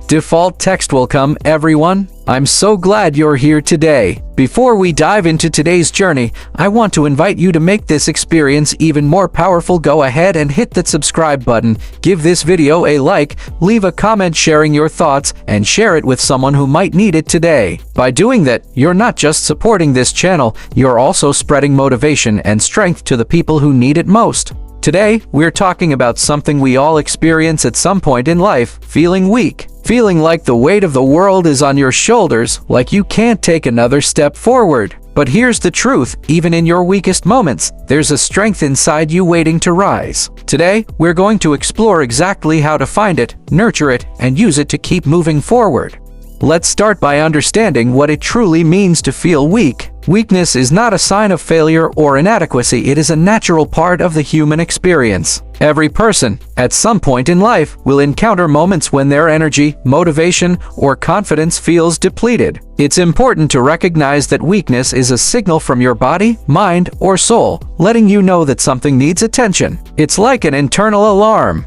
default text will come, everyone. I'm so glad you're here today. Before we dive into today's journey, I want to invite you to make this experience even more powerful. Go ahead and hit that subscribe button, give this video a like, leave a comment sharing your thoughts, and share it with someone who might need it today. By doing that, you're not just supporting this channel, you're also spreading motivation and strength to the people who need it most. Today, we're talking about something we all experience at some point in life: feeling weak. Feeling like the weight of the world is on your shoulders, like you can't take another step forward. But here's the truth: even in your weakest moments, there's a strength inside you waiting to rise. Today, we're going to explore exactly how to find it, nurture it, and use it to keep moving forward. Let's start by understanding what it truly means to feel weak. Weakness is not a sign of failure or inadequacy. It is a natural part of the human experience. Every person, at some point in life, will encounter moments when their energy, motivation, or confidence feels depleted. It's important to recognize that weakness is a signal from your body, mind, or soul, letting you know that something needs attention. It's like an internal alarm.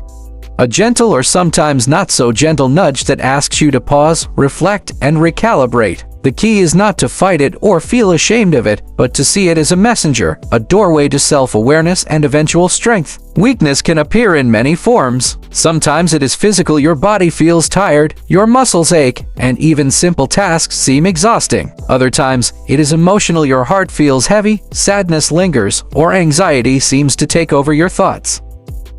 A gentle or sometimes not so gentle nudge that asks you to pause, reflect, and recalibrate. The key is not to fight it or feel ashamed of it, but to see it as a messenger, a doorway to self-awareness and eventual strength. Weakness can appear in many forms. Sometimes it is physical: your body feels tired, your muscles ache, and even simple tasks seem exhausting. Other times, it is emotional: your heart feels heavy, sadness lingers, or anxiety seems to take over your thoughts.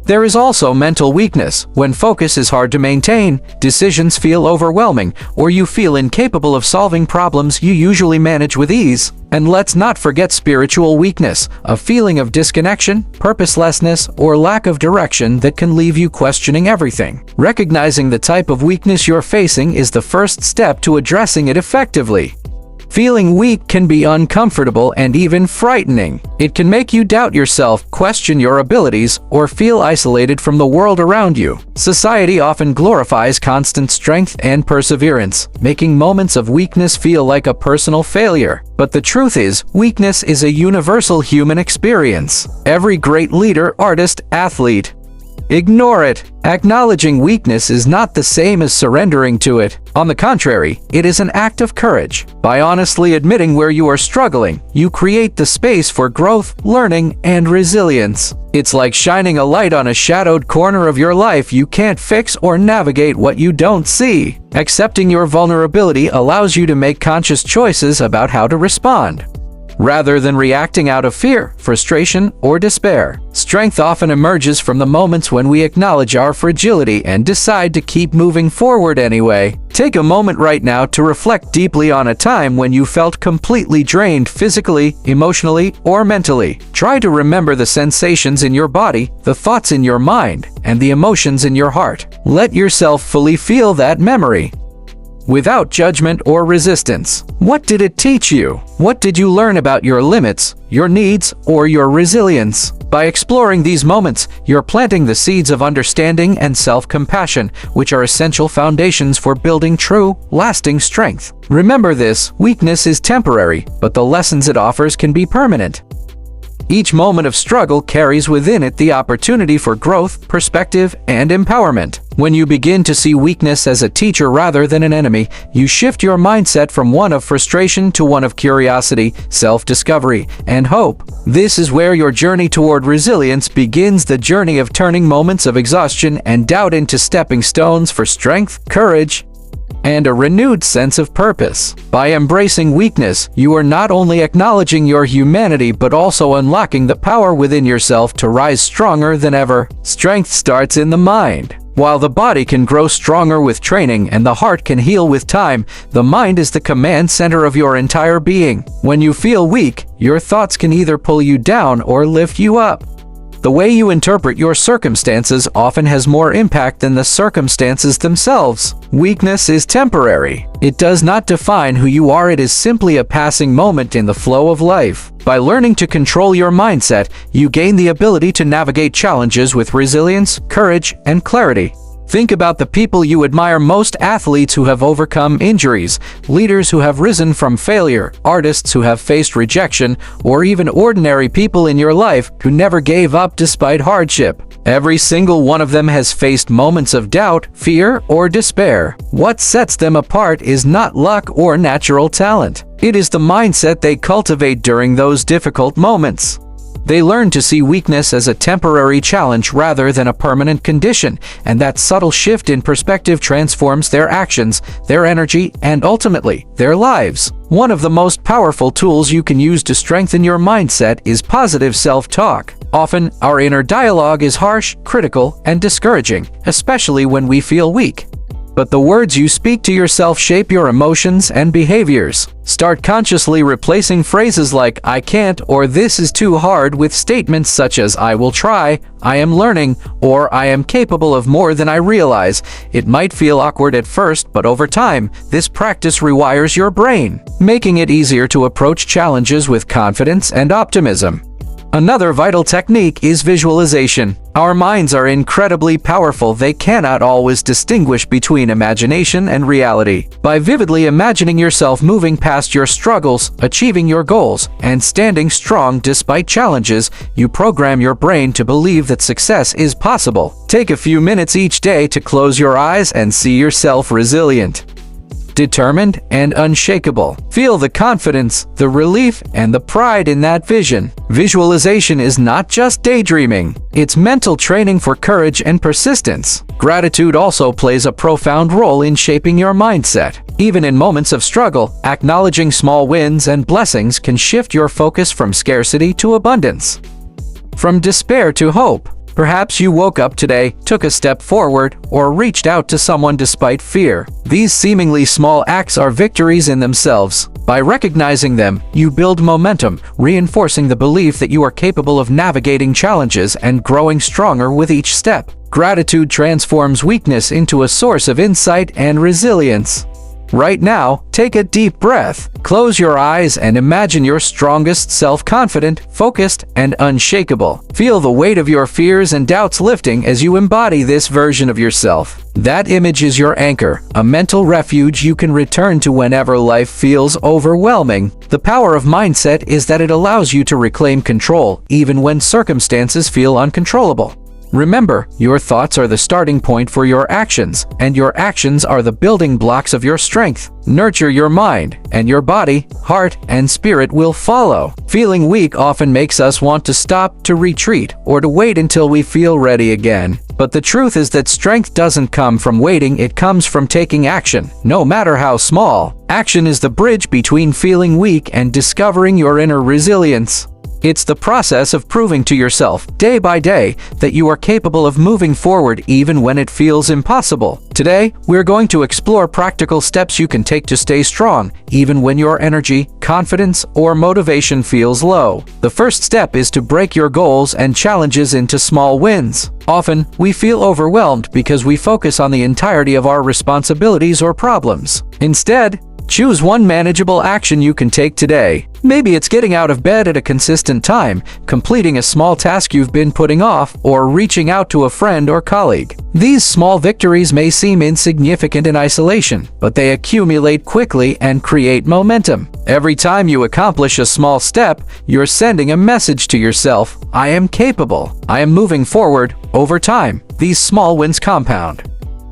There is also mental weakness, when focus is hard to maintain, decisions feel overwhelming, or you feel incapable of solving problems you usually manage with ease. And let's not forget spiritual weakness, a feeling of disconnection, purposelessness, or lack of direction that can leave you questioning everything. Recognizing the type of weakness you're facing is the first step to addressing it effectively. Feeling weak can be uncomfortable and even frightening. It can make you doubt yourself, question your abilities, or feel isolated from the world around you. Society often glorifies constant strength and perseverance, making moments of weakness feel like a personal failure. But the truth is, weakness is a universal human experience. Every great leader, artist, athlete, ignore it. Acknowledging weakness is not the same as surrendering to it. On the contrary, it is an act of courage. By honestly admitting where you are struggling, you create the space for growth, learning, and resilience. It's like shining a light on a shadowed corner of your life you can't fix or navigate what you don't see. Accepting your vulnerability allows you to make conscious choices about how to respond, rather than reacting out of fear, frustration, or despair. Strength often emerges from the moments when we acknowledge our fragility and decide to keep moving forward anyway. Take a moment right now to reflect deeply on a time when you felt completely drained physically, emotionally, or mentally. Try to remember the sensations in your body, the thoughts in your mind, and the emotions in your heart. Let yourself fully feel that memory, without judgment or resistance. What did it teach you? What did you learn about your limits, your needs, or your resilience? By exploring these moments, you're planting the seeds of understanding and self-compassion, which are essential foundations for building true, lasting strength. Remember this: weakness is temporary, but the lessons it offers can be permanent. Each moment of struggle carries within it the opportunity for growth, perspective, and empowerment. When you begin to see weakness as a teacher rather than an enemy, you shift your mindset from one of frustration to one of curiosity, self-discovery, and hope. This is where your journey toward resilience begins: the journey of turning moments of exhaustion and doubt into stepping stones for strength, courage, and a renewed sense of purpose. By embracing weakness, you are not only acknowledging your humanity but also unlocking the power within yourself to rise stronger than ever. Strength starts in the mind. While the body can grow stronger with training and the heart can heal with time, the mind is the command center of your entire being. When you feel weak, your thoughts can either pull you down or lift you up. The way you interpret your circumstances often has more impact than the circumstances themselves. Weakness is temporary. It does not define who you are. It is simply a passing moment in the flow of life. By learning to control your mindset, you gain the ability to navigate challenges with resilience, courage, and clarity. Think about the people you admire most: athletes who have overcome injuries, leaders who have risen from failure, artists who have faced rejection, or even ordinary people in your life who never gave up despite hardship. Every single one of them has faced moments of doubt, fear, or despair. What sets them apart is not luck or natural talent. It is the mindset they cultivate during those difficult moments. They learn to see weakness as a temporary challenge rather than a permanent condition, and that subtle shift in perspective transforms their actions, their energy, and ultimately, their lives. One of the most powerful tools you can use to strengthen your mindset is positive self-talk. Often, our inner dialogue is harsh, critical, and discouraging, especially when we feel weak. But the words you speak to yourself shape your emotions and behaviors. Start consciously replacing phrases like "I can't" or "this is too hard" with statements such as "I will try," "I am learning," or "I am capable of more than I realize." It might feel awkward at first, but over time, this practice rewires your brain, making it easier to approach challenges with confidence and optimism. Another vital technique is visualization. Our minds are incredibly powerful. They cannot always distinguish between imagination and reality. By vividly imagining yourself moving past your struggles, achieving your goals, and standing strong despite challenges, you program your brain to believe that success is possible. Take a few minutes each day to close your eyes and see yourself resilient, determined, and unshakable. Feel the confidence, the relief, and the pride in that vision. Visualization is not just daydreaming. It's mental training for courage and persistence. Gratitude also plays a profound role in shaping your mindset. Even in moments of struggle, acknowledging small wins and blessings can shift your focus from scarcity to abundance, from despair to hope. Perhaps you woke up today, took a step forward, or reached out to someone despite fear. These seemingly small acts are victories in themselves. By recognizing them, you build momentum, reinforcing the belief that you are capable of navigating challenges and growing stronger with each step. Gratitude transforms weakness into a source of insight and resilience. Right now, take a deep breath. Close your eyes and imagine your strongest self, confident, focused, and unshakable. Feel the weight of your fears and doubts lifting as you embody this version of yourself. That image is your anchor, a mental refuge you can return to whenever life feels overwhelming. The power of mindset is that it allows you to reclaim control, even when circumstances feel uncontrollable. Remember, your thoughts are the starting point for your actions, and your actions are the building blocks of your strength. Nurture your mind, and your body, heart, and spirit will follow. Feeling weak often makes us want to stop, to retreat, or to wait until we feel ready again. But the truth is that strength doesn't come from waiting, it comes from taking action, no matter how small. Action is the bridge between feeling weak and discovering your inner resilience. It's the process of proving to yourself, day by day, that you are capable of moving forward even when it feels impossible. Today, we're going to explore practical steps you can take to stay strong, even when your energy, confidence, or motivation feels low. The first step is to break your goals and challenges into small wins. Often, we feel overwhelmed because we focus on the entirety of our responsibilities or problems. Instead, choose one manageable action you can take today. Maybe it's getting out of bed at a consistent time, completing a small task you've been putting off, or reaching out to a friend or colleague. These small victories may seem insignificant in isolation, but they accumulate quickly and create momentum. Every time you accomplish a small step, you're sending a message to yourself: I am capable. I am moving forward. Over time, these small wins compound,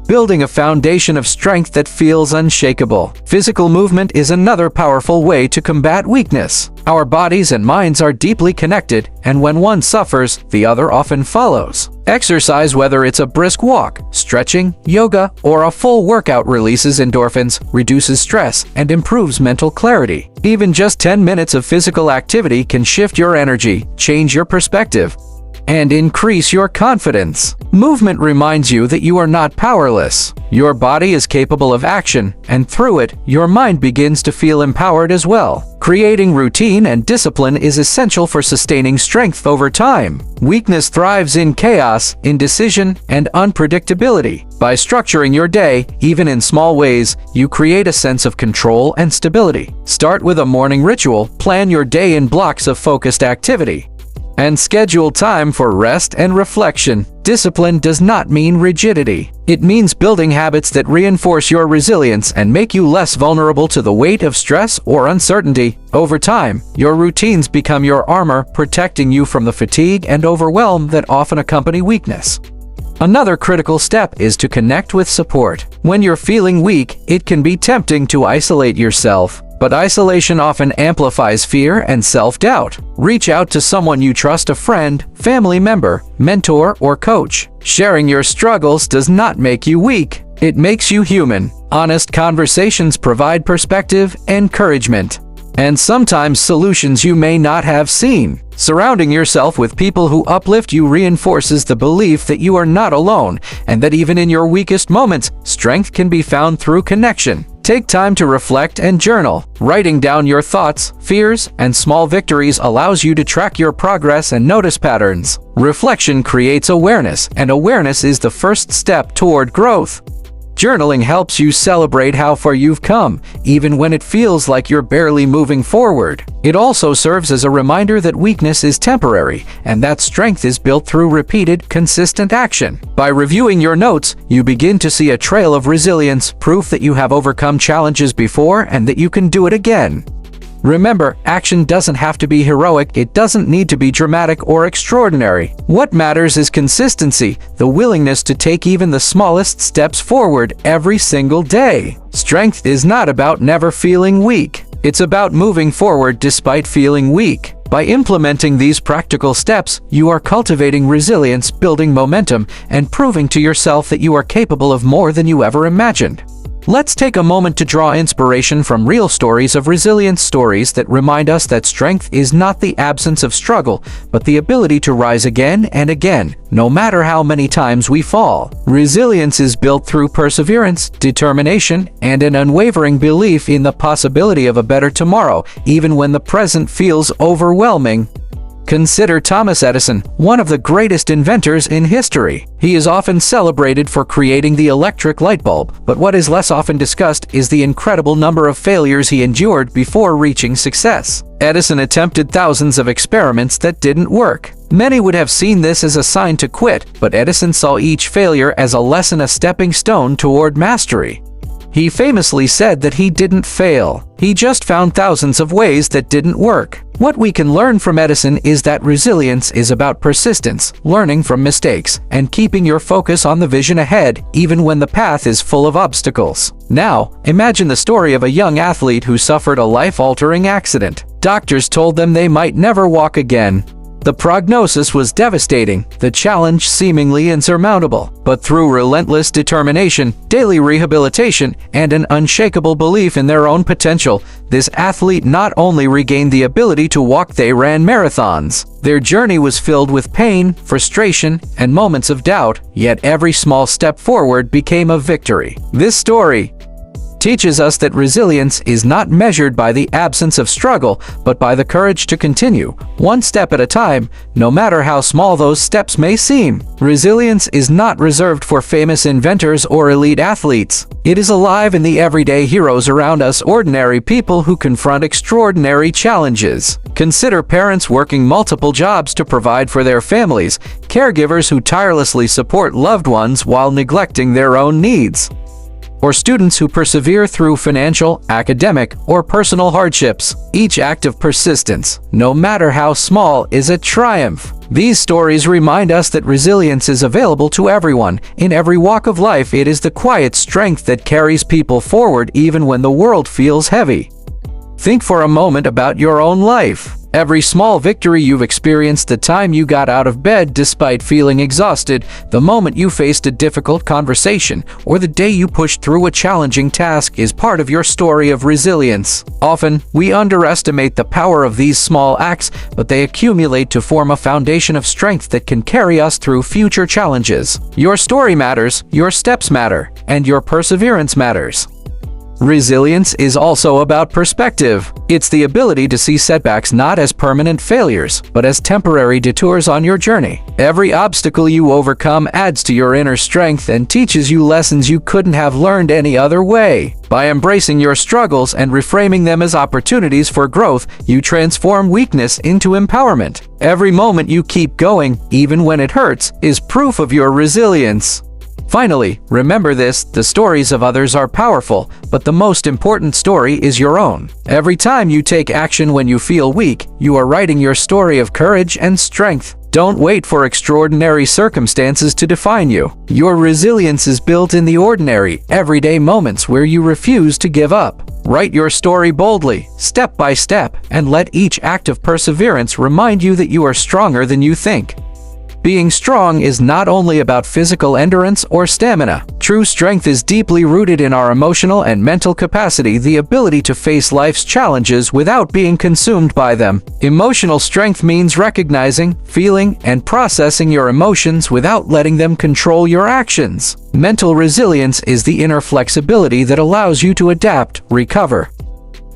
building a foundation of strength that feels unshakable. Physical movement is another powerful way to combat weakness. Our bodies and minds are deeply connected, and when one suffers, the other often follows. Exercise, whether it's a brisk walk, stretching, yoga, or a full workout, releases endorphins, reduces stress, and improves mental clarity. Even just 10 minutes of physical activity can shift your energy, change your perspective, and increase your confidence. Movement reminds you that you are not powerless. Your body is capable of action, and through it, your mind begins to feel empowered as well. Creating routine and discipline is essential for sustaining strength over time. Weakness thrives in chaos, indecision, and unpredictability. By structuring your day, even in small ways, you create a sense of control and stability. Start with a morning ritual. Plan your day in blocks of focused activity. And schedule time for rest and reflection. Discipline does not mean rigidity. It means building habits that reinforce your resilience and make you less vulnerable to the weight of stress or uncertainty. Over time, your routines become your armor, protecting you from the fatigue and overwhelm that often accompany weakness. Another critical step is to connect with support. When you're feeling weak, it can be tempting to isolate yourself. But isolation often amplifies fear and self-doubt. Reach out to someone you trust, a friend, family member, mentor, or coach. Sharing your struggles does not make you weak. It makes you human. Honest conversations provide perspective, encouragement, and sometimes solutions you may not have seen. Surrounding yourself with people who uplift you reinforces the belief that you are not alone, and that even in your weakest moments, strength can be found through connection. Take time to reflect and journal. Writing down your thoughts, fears, and small victories allows you to track your progress and notice patterns. Reflection creates awareness, and awareness is the first step toward growth. Journaling helps you celebrate how far you've come, even when it feels like you're barely moving forward. It also serves as a reminder that weakness is temporary, and that strength is built through repeated, consistent action. By reviewing your notes, you begin to see a trail of resilience, proof that you have overcome challenges before and that you can do it again. Remember, action doesn't have to be heroic, it doesn't need to be dramatic or extraordinary. What matters is consistency, the willingness to take even the smallest steps forward every single day. Strength is not about never feeling weak. It's about moving forward despite feeling weak. By implementing these practical steps, you are cultivating resilience, building momentum, and proving to yourself that you are capable of more than you ever imagined. Let's take a moment to draw inspiration from real stories of resilience, stories that remind us that strength is not the absence of struggle, but the ability to rise again and again, no matter how many times we fall. Resilience is built through perseverance, determination, and an unwavering belief in the possibility of a better tomorrow, even when the present feels overwhelming. Consider Thomas Edison, one of the greatest inventors in history. He is often celebrated for creating the electric light bulb, but what is less often discussed is the incredible number of failures he endured before reaching success. Edison attempted thousands of experiments that didn't work. Many would have seen this as a sign to quit, but Edison saw each failure as a lesson, a stepping stone toward mastery. He famously said that he didn't fail. He just found thousands of ways that didn't work. What we can learn from Edison is that resilience is about persistence, learning from mistakes, and keeping your focus on the vision ahead, even when the path is full of obstacles. Now, imagine the story of a young athlete who suffered a life-altering accident. Doctors told them they might never walk again. The prognosis was devastating, the challenge seemingly insurmountable. But through relentless determination, daily rehabilitation, and an unshakable belief in their own potential, this athlete not only regained the ability to walk, they ran marathons. Their journey was filled with pain, frustration, and moments of doubt, yet every small step forward became a victory. This story teaches us that resilience is not measured by the absence of struggle, but by the courage to continue, one step at a time, no matter how small those steps may seem. Resilience is not reserved for famous inventors or elite athletes. It is alive in the everyday heroes around us, ordinary people who confront extraordinary challenges. Consider parents working multiple jobs to provide for their families, caregivers who tirelessly support loved ones while neglecting their own needs, or students who persevere through financial, academic, or personal hardships. Each act of persistence, no matter how small, is a triumph. These stories remind us that resilience is available to everyone. In every walk of life, it is the quiet strength that carries people forward even when the world feels heavy. Think for a moment about your own life. Every small victory you've experienced, the time you got out of bed despite feeling exhausted, the moment you faced a difficult conversation, or the day you pushed through a challenging task is part of your story of resilience. Often, we underestimate the power of these small acts, but they accumulate to form a foundation of strength that can carry us through future challenges. Your story matters, your steps matter, and your perseverance matters. Resilience is also about perspective. It's the ability to see setbacks not as permanent failures, but as temporary detours on your journey. Every obstacle you overcome adds to your inner strength and teaches you lessons you couldn't have learned any other way. By embracing your struggles and reframing them as opportunities for growth, you transform weakness into empowerment. Every moment you keep going, even when it hurts, is proof of your resilience. Finally, remember this: the stories of others are powerful, but the most important story is your own. Every time you take action when you feel weak, you are writing your story of courage and strength. Don't wait for extraordinary circumstances to define you. Your resilience is built in the ordinary, everyday moments where you refuse to give up. Write your story boldly, step by step, and let each act of perseverance remind you that you are stronger than you think. Being strong is not only about physical endurance or stamina. True strength is deeply rooted in our emotional and mental capacity, the ability to face life's challenges without being consumed by them. Emotional strength means recognizing, feeling, and processing your emotions without letting them control your actions. Mental resilience is the inner flexibility that allows you to adapt, recover,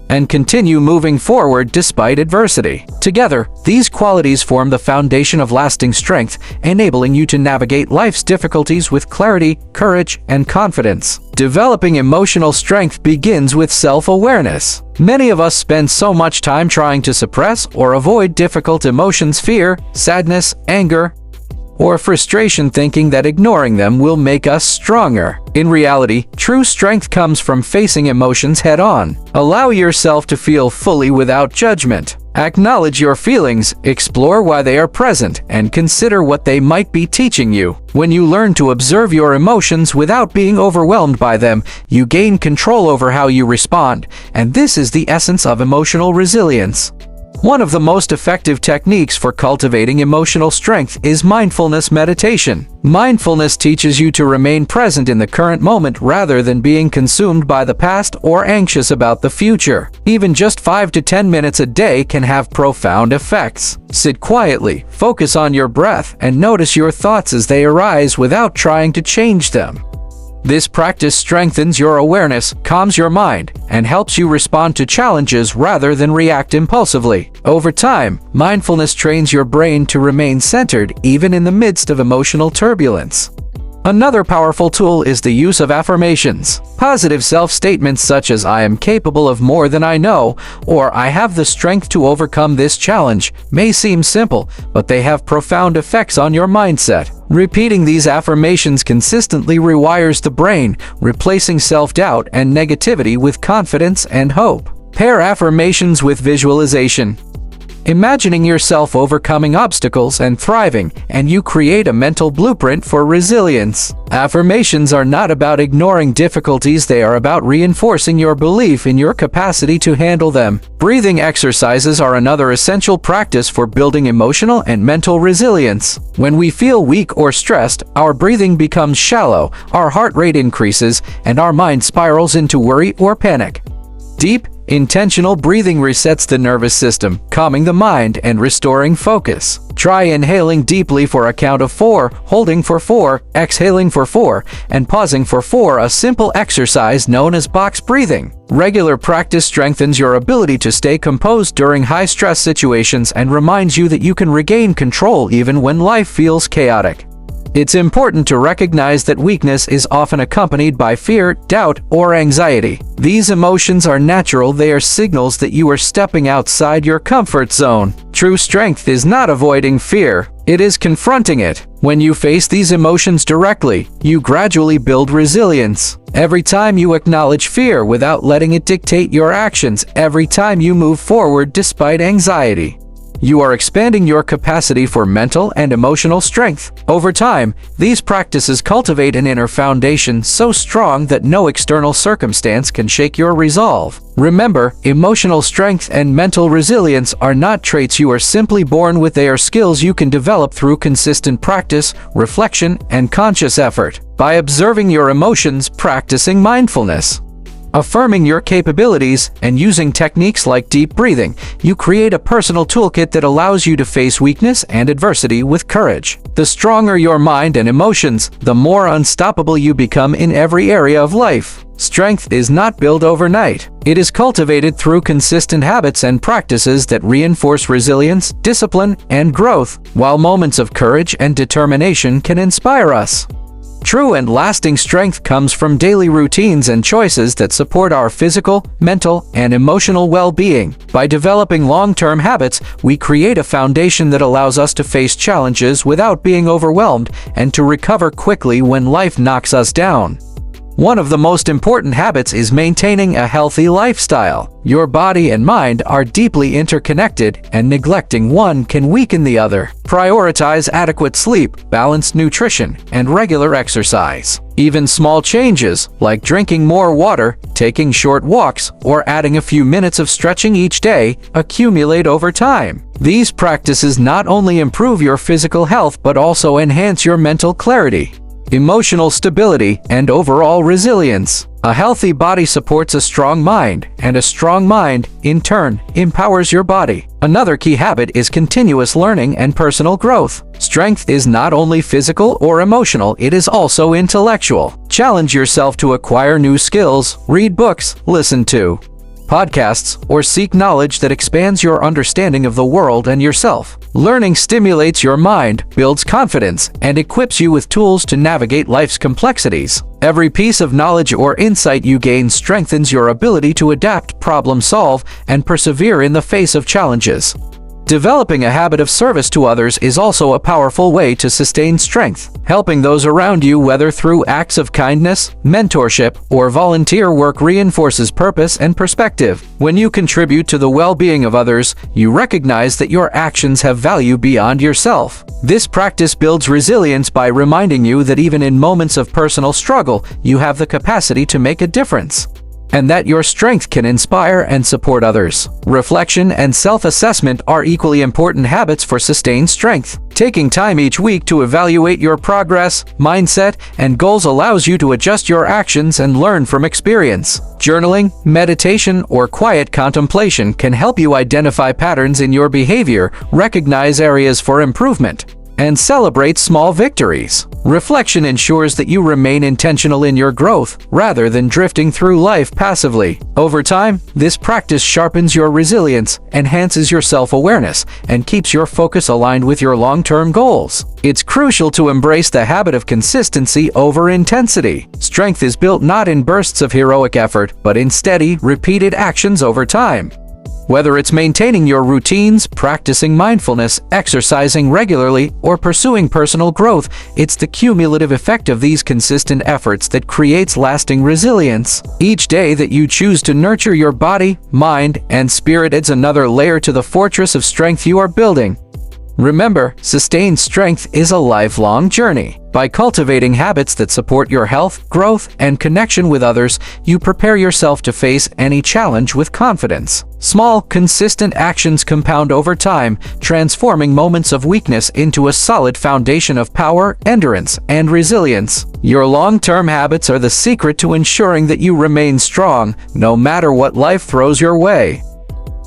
and continue moving forward despite adversity. Together, these qualities form the foundation of lasting strength, enabling you to navigate life's difficulties with clarity, courage, and confidence. Developing emotional strength begins with self-awareness. Many of us spend so much time trying to suppress or avoid difficult emotions: fear, sadness, anger, or frustration, thinking that ignoring them will make us stronger. In reality, true strength comes from facing emotions head-on. Allow yourself to feel fully without judgment. Acknowledge your feelings, explore why they are present, and consider what they might be teaching you. When you learn to observe your emotions without being overwhelmed by them, you gain control over how you respond, and this is the essence of emotional resilience. One of the most effective techniques for cultivating emotional strength is mindfulness meditation. Mindfulness teaches you to remain present in the current moment rather than being consumed by the past or anxious about the future. Even just 5 to 10 minutes a day can have profound effects. Sit quietly, focus on your breath, and notice your thoughts as they arise without trying to change them. This practice strengthens your awareness, calms your mind, and helps you respond to challenges rather than react impulsively. Over time, mindfulness trains your brain to remain centered even in the midst of emotional turbulence. Another powerful tool is the use of affirmations. Positive self-statements such as "I am capable of more than I know" or "I have the strength to overcome this challenge" may seem simple, but they have profound effects on your mindset. Repeating these affirmations consistently rewires the brain, replacing self-doubt and negativity with confidence and hope. Pair affirmations with visualization. Imagining yourself overcoming obstacles and thriving, and you create a mental blueprint for resilience. Affirmations are not about ignoring difficulties, they are about reinforcing your belief in your capacity to handle them. Breathing exercises are another essential practice for building emotional and mental resilience. When we feel weak or stressed, our breathing becomes shallow, our heart rate increases, and our mind spirals into worry or panic. Deep, intentional breathing resets the nervous system, calming the mind and restoring focus. Try inhaling deeply for a count of 4, holding for 4, exhaling for 4, and pausing for 4, a simple exercise known as box breathing. Regular practice strengthens your ability to stay composed during high-stress situations and reminds you that you can regain control even when life feels chaotic. It's important to recognize that weakness is often accompanied by fear, doubt, or anxiety. These emotions are natural, they are signals that you are stepping outside your comfort zone. True strength is not avoiding fear, it is confronting it. When you face these emotions directly, you gradually build resilience. Every time you acknowledge fear without letting it dictate your actions, every time you move forward despite anxiety, you are expanding your capacity for mental and emotional strength. Over time, these practices cultivate an inner foundation so strong that no external circumstance can shake your resolve. Remember, emotional strength and mental resilience are not traits you are simply born with, they are skills you can develop through consistent practice, reflection, and conscious effort. By observing your emotions, practicing mindfulness, Affirming your capabilities and using techniques like deep breathing, you create a personal toolkit that allows you to face weakness and adversity with courage. The stronger your mind and emotions, the more unstoppable you become in every area of life. Strength is not built overnight. It is cultivated through consistent habits and practices that reinforce resilience, discipline, and growth, while moments of courage and determination can inspire us. True and lasting strength comes from daily routines and choices that support our physical, mental, and emotional well-being. By developing long-term habits, we create a foundation that allows us to face challenges without being overwhelmed and to recover quickly when life knocks us down. One of the most important habits is maintaining a healthy lifestyle. Your body and mind are deeply interconnected, and neglecting one can weaken the other. Prioritize adequate sleep, balanced nutrition, and regular exercise. Even small changes, like drinking more water, taking short walks, or adding a few minutes of stretching each day, accumulate over time. These practices not only improve your physical health but also enhance your mental clarity, emotional stability, and overall resilience. A healthy body supports a strong mind, and a strong mind, in turn, empowers your body. Another key habit is continuous learning and personal growth. Strength is not only physical or emotional, it is also intellectual. Challenge yourself to acquire new skills, read books, listen to podcasts, or seek knowledge that expands your understanding of the world and yourself. Learning stimulates your mind, builds confidence, and equips you with tools to navigate life's complexities. Every piece of knowledge or insight you gain strengthens your ability to adapt, problem solve, and persevere in the face of challenges. Developing a habit of service to others is also a powerful way to sustain strength. Helping those around you, whether through acts of kindness, mentorship, or volunteer work, reinforces purpose and perspective. When you contribute to the well-being of others, you recognize that your actions have value beyond yourself. This practice builds resilience by reminding you that even in moments of personal struggle, you have the capacity to make a difference, and that your strength can inspire and support others. Reflection and self-assessment are equally important habits for sustained strength. Taking time each week to evaluate your progress, mindset, and goals allows you to adjust your actions and learn from experience. Journaling, meditation, or quiet contemplation can help you identify patterns in your behavior, recognize areas for improvement, and celebrate small victories. Reflection ensures that you remain intentional in your growth, rather than drifting through life passively. Over time, this practice sharpens your resilience, enhances your self-awareness, and keeps your focus aligned with your long-term goals. It's crucial to embrace the habit of consistency over intensity. Strength is built not in bursts of heroic effort, but in steady, repeated actions over time. Whether it's maintaining your routines, practicing mindfulness, exercising regularly, or pursuing personal growth, it's the cumulative effect of these consistent efforts that creates lasting resilience. Each day that you choose to nurture your body, mind, and spirit adds another layer to the fortress of strength you are building. Remember, sustained strength is a lifelong journey. By cultivating habits that support your health, growth, and connection with others, you prepare yourself to face any challenge with confidence. Small, consistent actions compound over time, transforming moments of weakness into a solid foundation of power, endurance, and resilience. Your long-term habits are the secret to ensuring that you remain strong, no matter what life throws your way.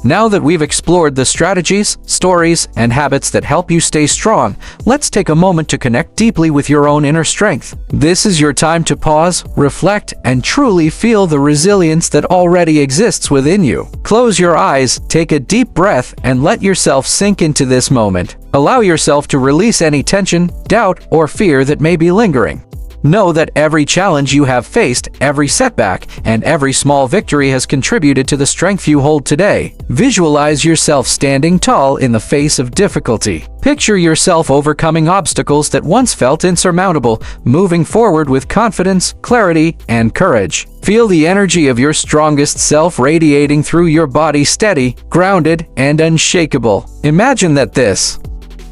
Now that we've explored the strategies, stories, and habits that help you stay strong, let's take a moment to connect deeply with your own inner strength. This is your time to pause, reflect, and truly feel the resilience that already exists within you. Close your eyes, take a deep breath, and let yourself sink into this moment. Allow yourself to release any tension, doubt, or fear that may be lingering. Know that every challenge you have faced, every setback, and every small victory has contributed to the strength you hold today. Visualize yourself standing tall in the face of difficulty. Picture yourself overcoming obstacles that once felt insurmountable, moving forward with confidence, clarity, and courage. Feel the energy of your strongest self radiating through your body, steady, grounded, and unshakable. Imagine that this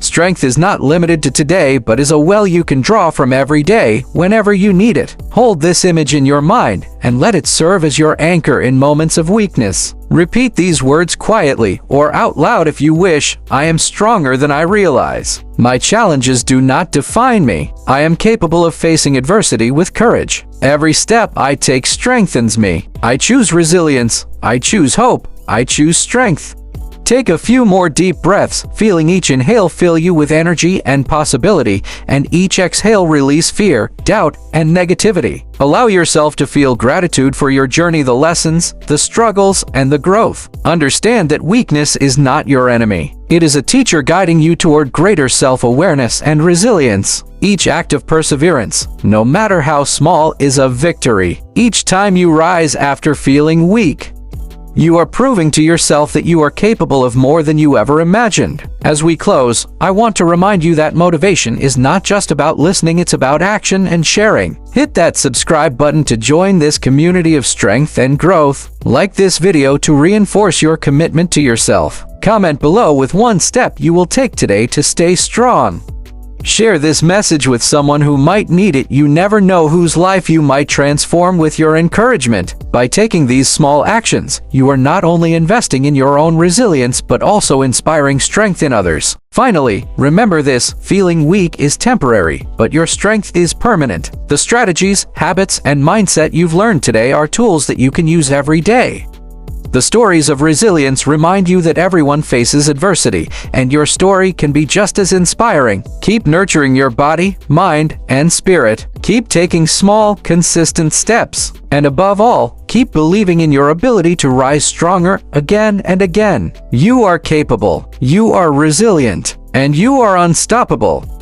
Strength is not limited to today, but is a well you can draw from every day, whenever you need it. Hold this image in your mind, and let it serve as your anchor in moments of weakness. Repeat these words quietly, or out loud if you wish. I am stronger than I realize. My challenges do not define me. I am capable of facing adversity with courage. Every step I take strengthens me. I choose resilience. I choose hope. I choose strength. Take a few more deep breaths, feeling each inhale fill you with energy and possibility, and each exhale release fear, doubt, and negativity. Allow yourself to feel gratitude for your journey, the lessons, the struggles, and the growth. Understand that weakness is not your enemy. It is a teacher guiding you toward greater self-awareness and resilience. Each act of perseverance, no matter how small, is a victory. Each time you rise after feeling weak, you are proving to yourself that you are capable of more than you ever imagined. As we close, I want to remind you that motivation is not just about listening, it's about action and sharing. Hit that subscribe button to join this community of strength and growth. Like this video to reinforce your commitment to yourself. Comment below with one step you will take today to stay strong. Share this message with someone who might need it. You never know whose life you might transform with your encouragement. By taking these small actions, you are not only investing in your own resilience but also inspiring strength in others. Finally, remember this: feeling weak is temporary, but your strength is permanent. The strategies, habits, and mindset you've learned today are tools that you can use every day. The stories of resilience remind you that everyone faces adversity, and your story can be just as inspiring. Keep nurturing your body, mind, and spirit. Keep taking small, consistent steps. And above all, keep believing in your ability to rise stronger again and again. You are capable, you are resilient, and you are unstoppable.